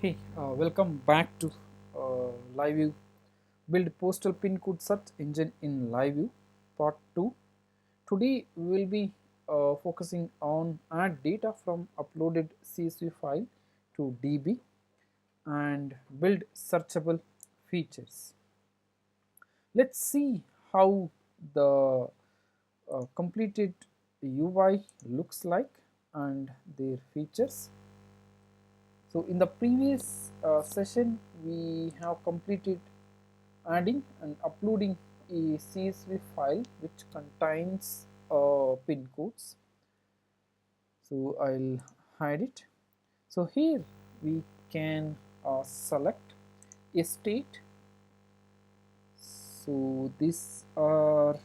Hey, welcome back to LiveView. Build postal pin code search engine in LiveView, part 2. Today we will be focusing on add data from uploaded CSV file to DB and build searchable features. Let's see how the completed UI looks like and their features. So in the previous session we have completed adding and uploading a CSV file which contains pin codes. So I'll hide it. So here we can select a state. So these are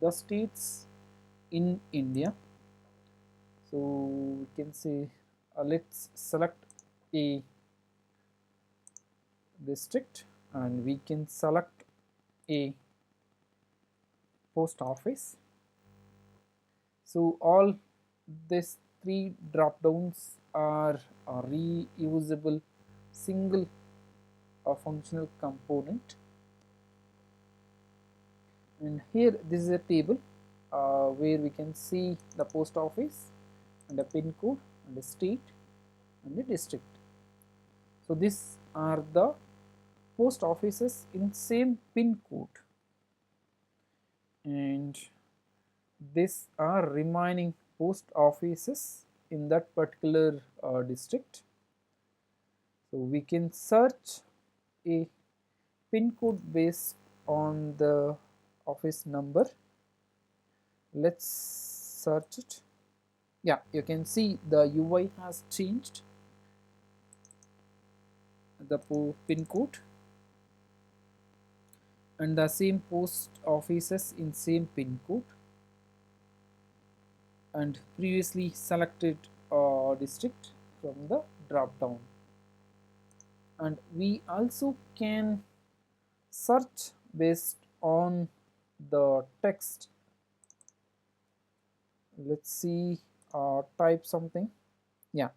the states in India. So we can say let's select a district and we can select a post office. So all these three drop downs are a reusable single functional component, and here this is a table where we can see the post office and a pin code and a state and a district. So these are the post offices in same pin code, and these are remaining post offices in that particular district. So we can search a pin code based on the office number. Let's search it. Yeah, you can see the UI has changed, the pin code and the same post offices in same pin code and previously selected district from the drop down. And we also can search based on the text. Let's see, type something. Yeah,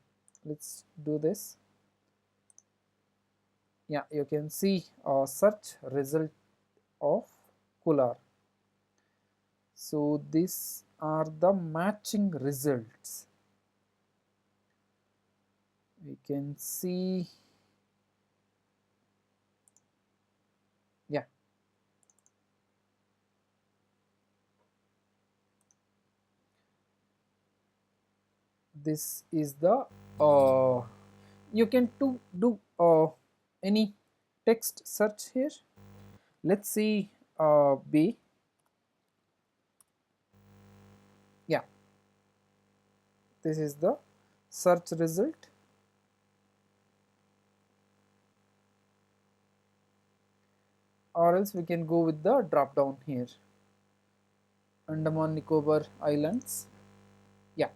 let's do this. Yeah, you can see a search result of Kular. So these are the matching results. We can see, yeah, this is the you can do any text search here. Let's see, B. Yeah, this is the search result. Or else we can go with the drop down here, Andaman Nicobar Islands. Yeah,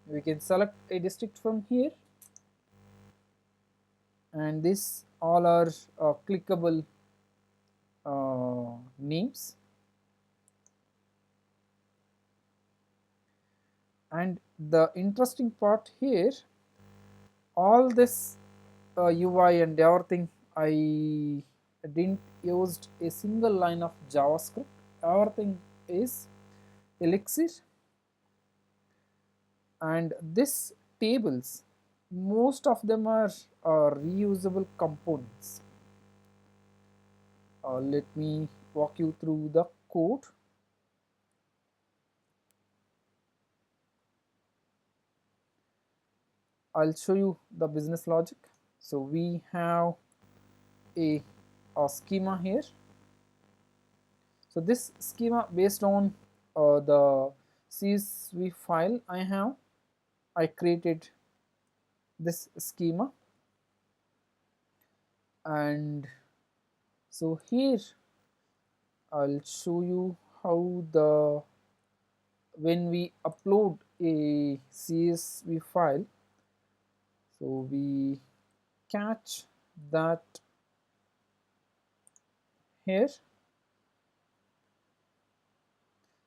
we can select a district from here, and this all are clickable names. And the interesting part here, all this UI and everything, I didn't used a single line of JavaScript. Everything is Elixir, and this tables, most of them are reusable components. Let me walk you through the code. I'll show you the business logic. So we have a schema here. So this schema based on the CSV file I created this schema, and so here I'll show you how the when we upload a CSV file, so we catch that here.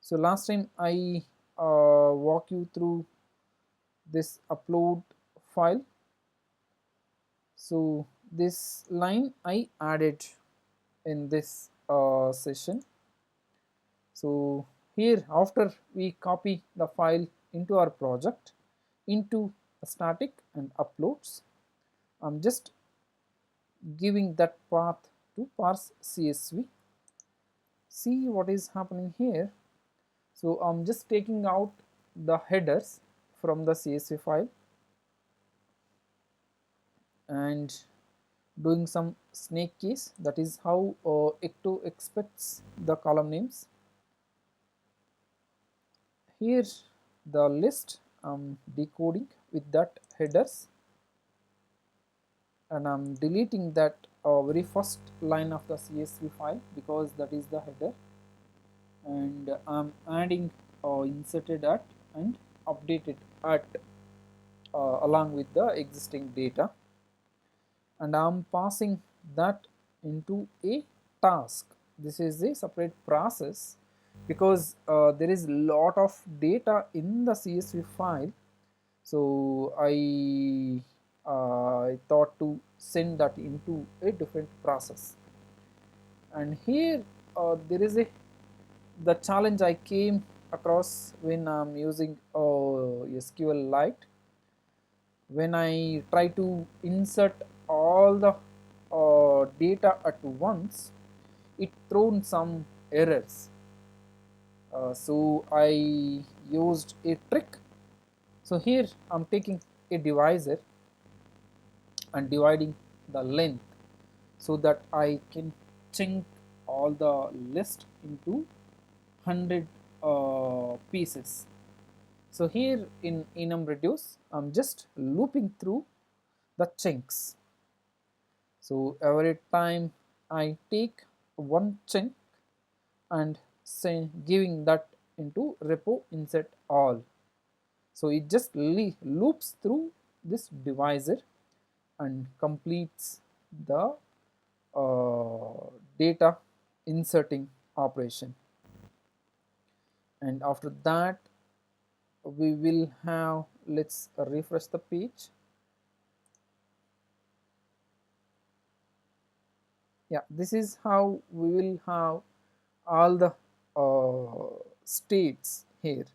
So last time I walk you through this upload file. So this line I added in this session. So here, after we copy the file into our project into static and uploads, I'm just giving that path to parse CSV. See what is happening here. So I'm just taking out the headers from the CSV file and doing some snake case. That is how Ecto expects the column names. Here the list I'm decoding with that headers, and I'm deleting that very first line of the CSV file because that is the header, and I'm adding inserted at and updated at along with the existing data, and I'm passing that into a task. This is a separate process because there is a lot of data in the CSV file. So I thought to send that into a different process. And here there is a the challenge I came across when I'm using SQLite. When I try to insert all the data at once, it thrown some errors. So I used a trick. So here I'm taking a divisor and dividing the length so that I can chunk all the list into 100 pieces. So here in enum reduce, I'm just looping through the chunks. So every time I take one chunk and say giving that into repo insert all. So it just loops through this divisor and completes the data inserting operation. And after that we will have, let's refresh the page. Yeah, this is how we will have all the states here,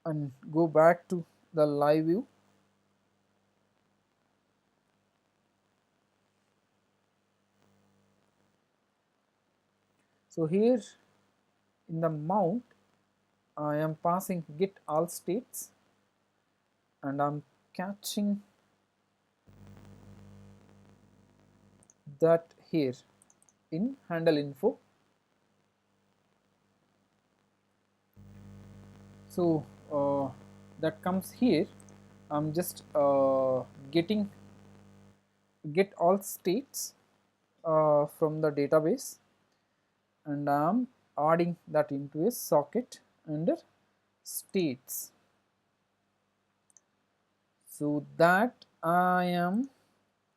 and go back to the live view. So here in the mount I am passing get all states, and I'm catching that here in handle info. So that comes here. I'm just getting get all states from the database, and I'm adding that into a socket under states, so that I am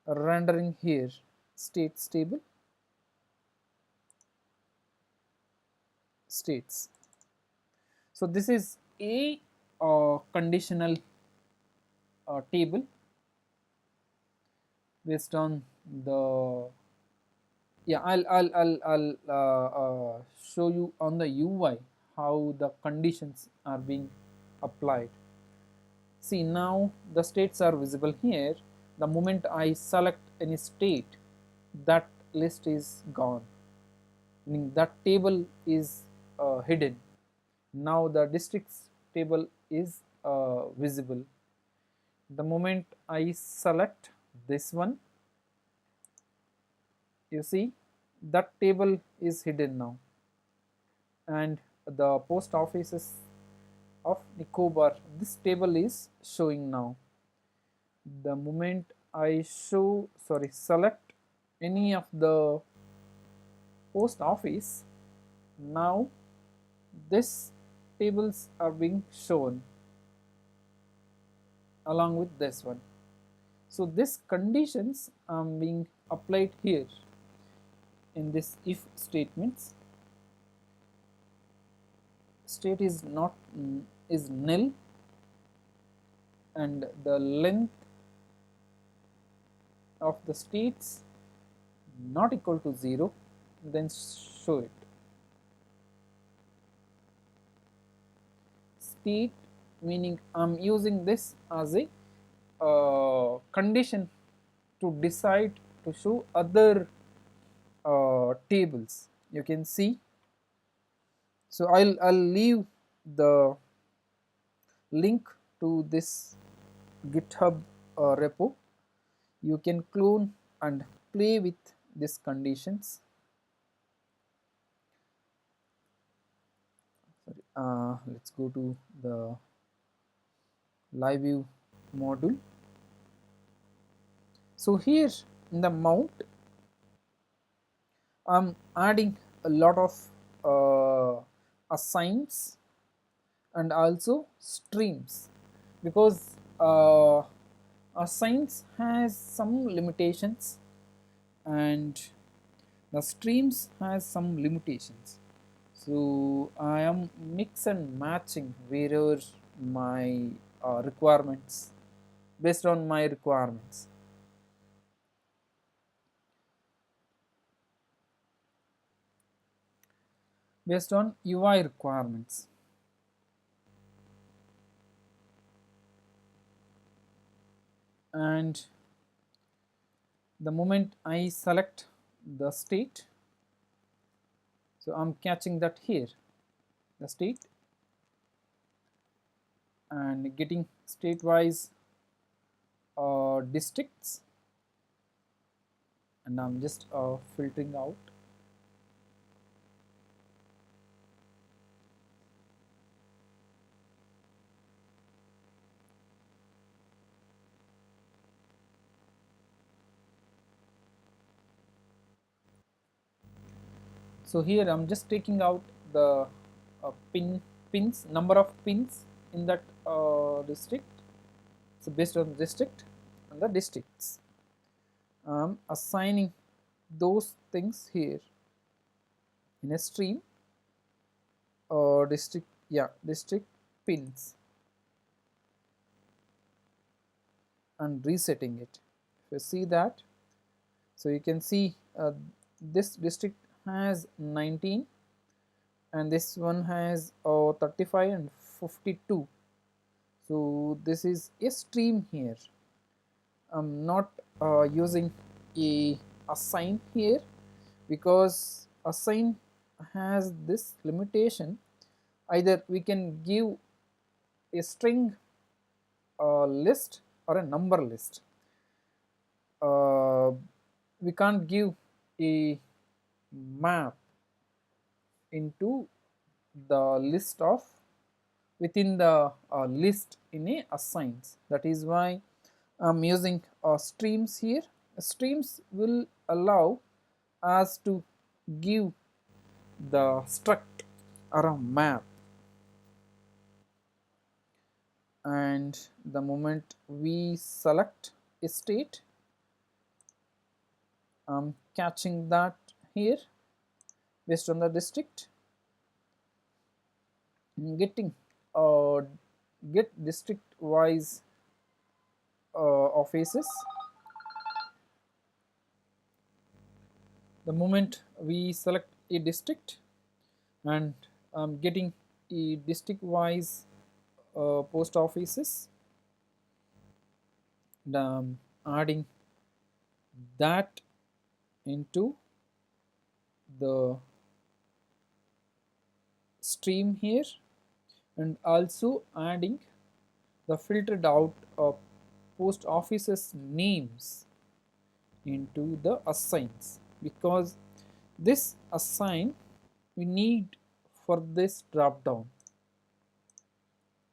rendering here states table states. So this is a conditional table based on the, yeah, I'll show you on the UI how the conditions are being applied. See, now the states are visible here. The moment I select any state, that list is gone, meaning that table is hidden. Now the districts table is visible. The moment I select this one, you see that table is hidden now, and the post offices of Nicobar, this table is showing now. The moment I select any of the post office, now this tables are being shown along with this one. So these conditions are being applied here in this if statements. State is not is nil, and the length of the states not equal to 0, then show it. State meaning I'm using this as a condition to decide to show other tables. You can see. So I'll leave the link to this GitHub repo. You can clone and play with these conditions. Sorry, let's go to the LiveView module. So here in the mount, I'm adding a lot of assigns and also streams, because assigns has some limitations and the streams has some limitations. So I am mix and matching wherever my requirements, based on my requirements. Based on UI requirements. And the moment I select the state, so I'm catching that here, the state, and getting state wise districts, and I'm just filtering out. So here I'm just taking out the pins, number of pins in that district. So based on the district and the districts, I'm assigning those things here in a stream or district, yeah, district pins, and resetting it. If you see that, so you can see this district has 19 and this one has 35 and 52. So this is a stream here. I'm not using a assign here, because assign has this limitation. Either we can give a string list or a number list. We can't give a map into the list of within the list in a assigns. That is why I'm using streams here. Streams will allow us to give the struct or a map, and the moment we select a state, I'm catching that here based on the district, getting uh, get district wise offices. The moment we select a district, and I'm getting a district wise post offices, and I'm adding that into the stream here, and also adding the filtered out post offices names into the assigns, because this assign we need for this drop down,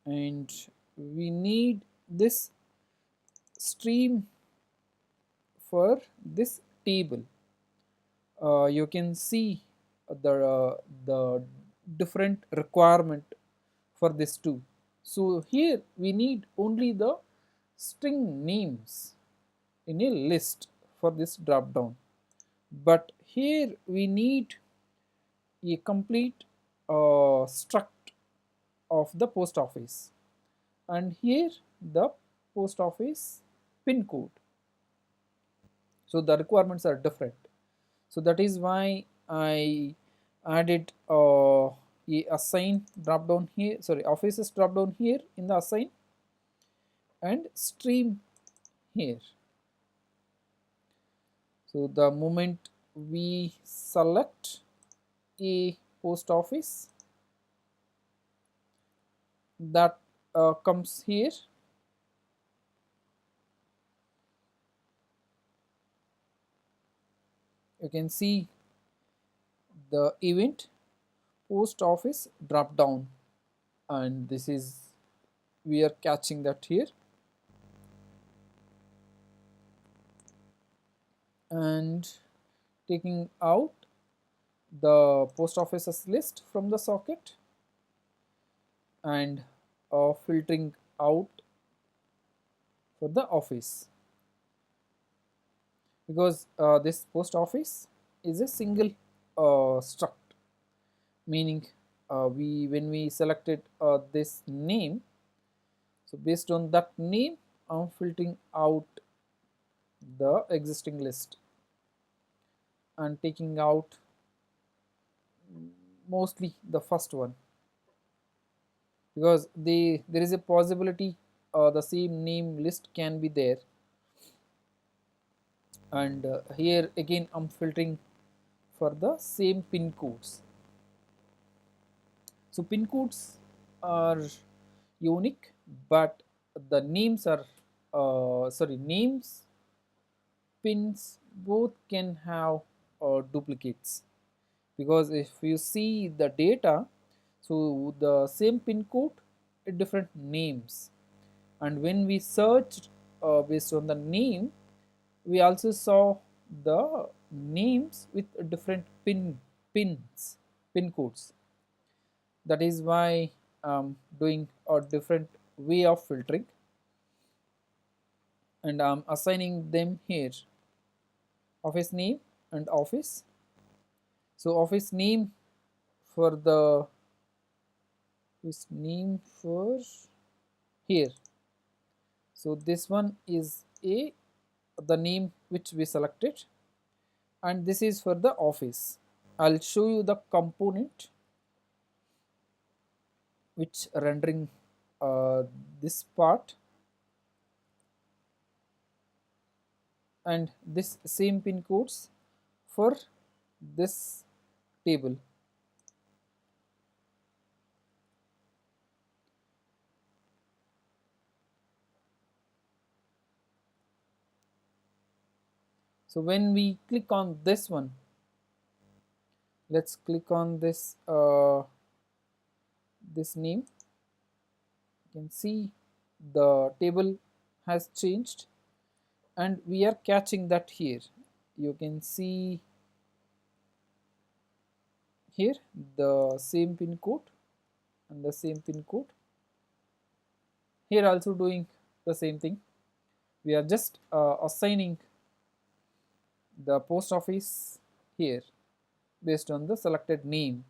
and we need this stream for this table. You can see the different requirement for this too. So here we need only the string names in a list for this drop down, but here we need a complete struct of the post office, and here the post office pin code. So the requirements are different. So that is why I added a assign drop down here, sorry, offices drop down here in the assign, and stream here. So the moment we select a post office, that comes here. You can see the event post office drop down, and this is, we are catching that here, and taking out the post offices list from the socket, and filtering out for the office, because this post office is a single struct, meaning we when we selected this name, so based on that name I'm filtering out the existing list and taking out mostly the first one, because there is a possibility the same name list can be there. And here again I'm filtering for the same pin codes. So pin codes are unique, but the names are names, pins, both can have duplicates, because if you see the data, so the same pin code different names, and when we searched based on the name, we also saw the names with different pin codes. That is why doing a different way of filtering, and I'm assigning them here, office name and office. So office name for the office name for here, so this one is a the name which we selected, and this is for the office. I'll show you the component which rendering this part, and this same pin codes for this table. So when we click on this one, let's click on this name, you can see the table has changed, and we are catching that here. You can see here the same pin code and the same pin code, here also doing the same thing. We are just assigning the post office here based on the selected name,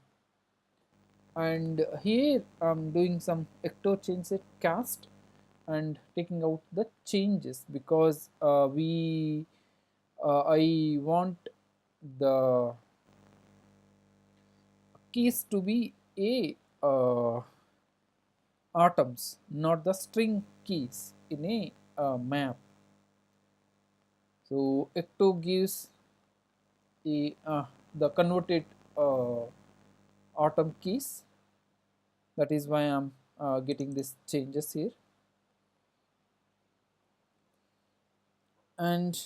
and here I'm doing some ecto change set cast and taking out the changes, because I want the keys to be a atoms, not the string keys in a map. So ecto gives a the converted atom keys. That is why I'm getting these changes here. And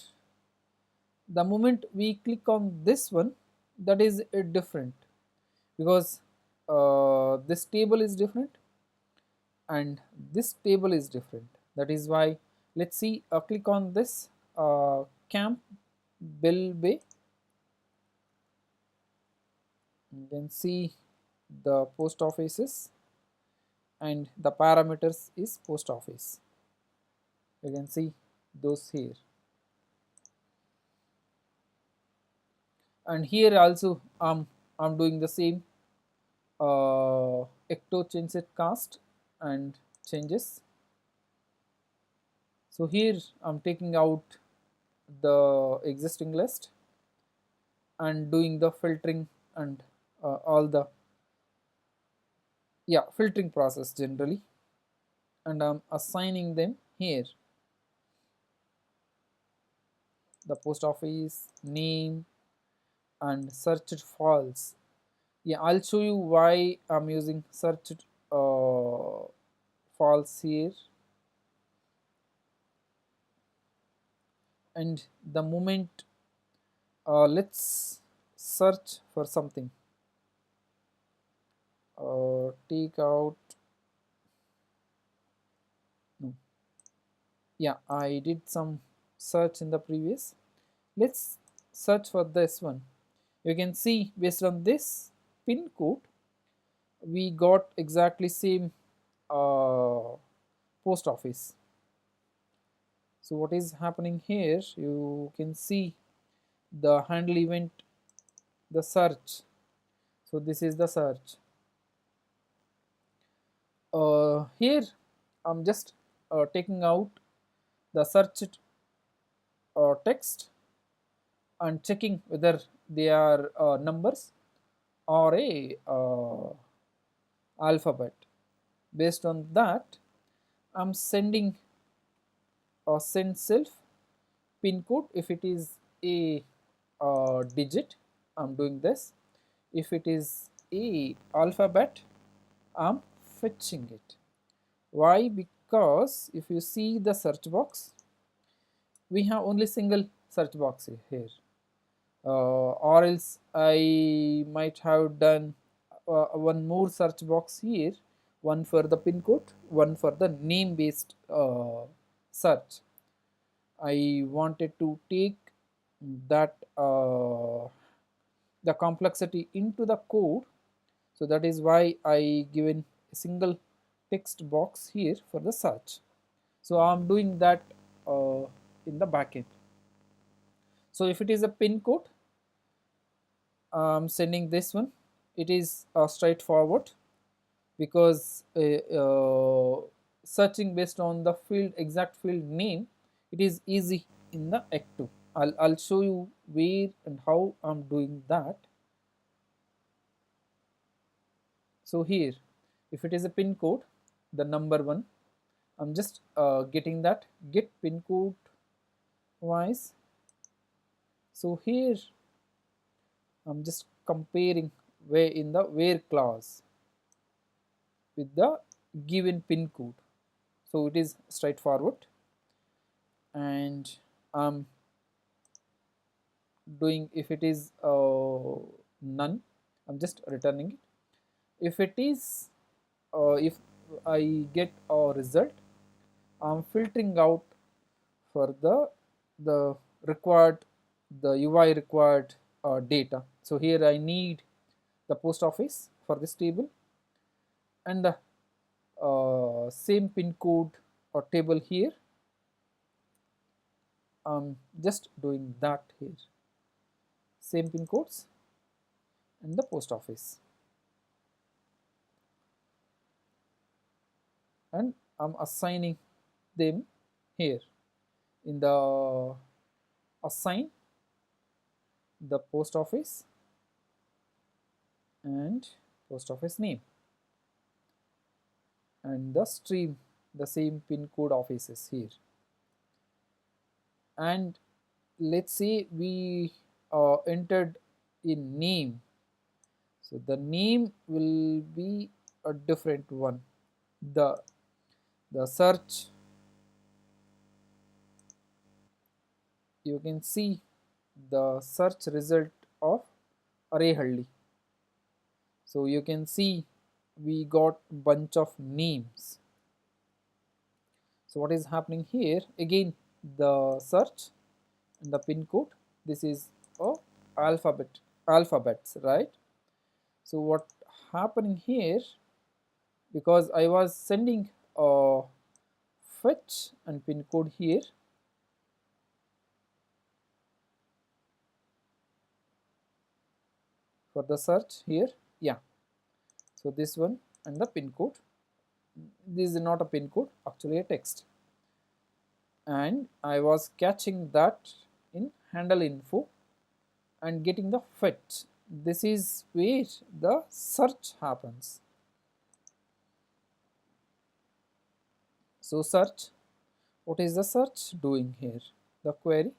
the moment we click on this one, that is different, because this table is different and this table is different. That is why, let's see, click on this camp bill bay, you can see the post offices and the parameters is post office, you can see those here. And here also I'm doing the same ecto change set cast and changes. So here I'm taking out the existing list and doing the filtering and all the filtering process generally, and I'm assigning them here the post office name and searched false. Yeah, I'll show you why I'm using searched false here. And the moment let's search for something, take out, no, yeah, I did some search in the previous. Let's search for this one. You can see based on this pin code we got exactly same uh, post office. So what is happening here, you can see the handle event, the search. So this is the search. Here I'm just taking out the searched text and checking whether they are numbers or a alphabet. Based on that, I'm sending send self pin code. If it is a digit, I'm doing this. If it is a alphabet, I'm fetching it. Why? Because if you see the search box, we have only single search box here, or else I might have done one more search box here, one for the pin code, one for the name based search. I wanted to take that the complexity into the code, so that is why I given a single text box here for the search. So I'm doing that in the backend. So if it is a pin code, I'm sending this one. It is straightforward because searching based on the field exact field name, it is easy in the Ec2. I'll show you where and how I'm doing that. So here, if it is a pin code, the number one, I'm just getting that get pin code wise. So here I'm just comparing where in the where clause with the given pin code. So it is straightforward, and I'm doing, if it is none, I'm just returning it. If it is if I get a result, I'm filtering out for the required, the UI required data. So here I need the post office for this table, and the same pin code or table here. I'm just doing that here, same pin codes and the post office, and I'm assigning them here in the assign the post office and post office name, and the stream the same pin code offices here. And let's say we entered in name, so the name will be a different one. The search, you can see the search result of array Halli. So you can see we got bunch of names. So what is happening here, again the search and the pin code, this is a alphabets, right? So what happening here, because I was sending a fetch and pin code here, for the search here, yeah, so this one and the pin code, this is not a pin code, actually a text. and I was catching that in handle info and getting the fetch. This is where the search happens. So search, what is the search doing here? The query,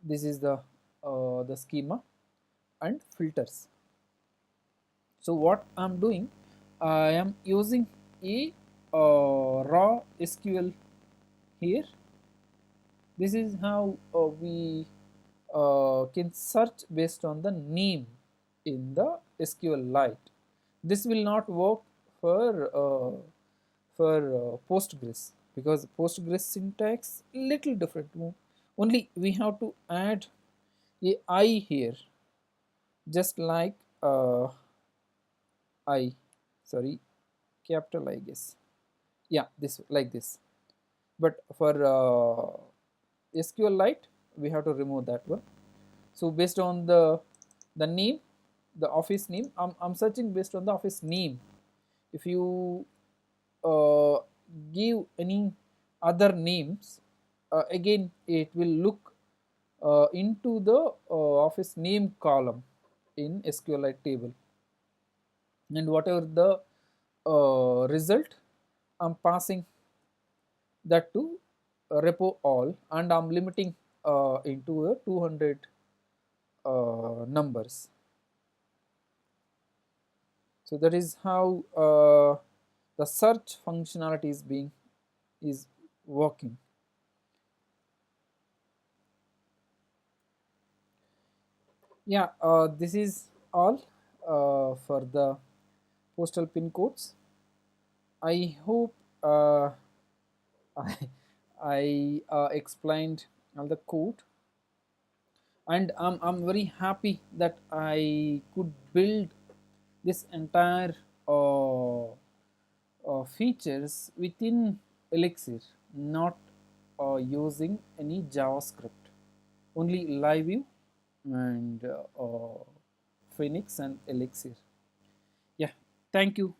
this is the schema and filters. So what I'm doing, I am using a raw SQL here. This is how we can search based on the name in the SQLite. This will not work for Postgres, because Postgres syntax little different. Only we have to add a I here, just like I, sorry, capital I guess. Yeah, this like this. But for SQLite, we have to remove that one. So based on the name, the office name, I'm searching based on the office name. If you uh, give any other names, again it will look into the office name column in SQLite table, and whatever the result, I'm passing that to repo all, and I'm limiting into a 200 numbers. So that is how the search functionality is working. Yeah, this is all for the postal pin codes. I hope I, I explained all the code, and I'm very happy that I could build this entire features within Elixir, not using any JavaScript, only LiveView and Phoenix and Elixir. Yeah, thank you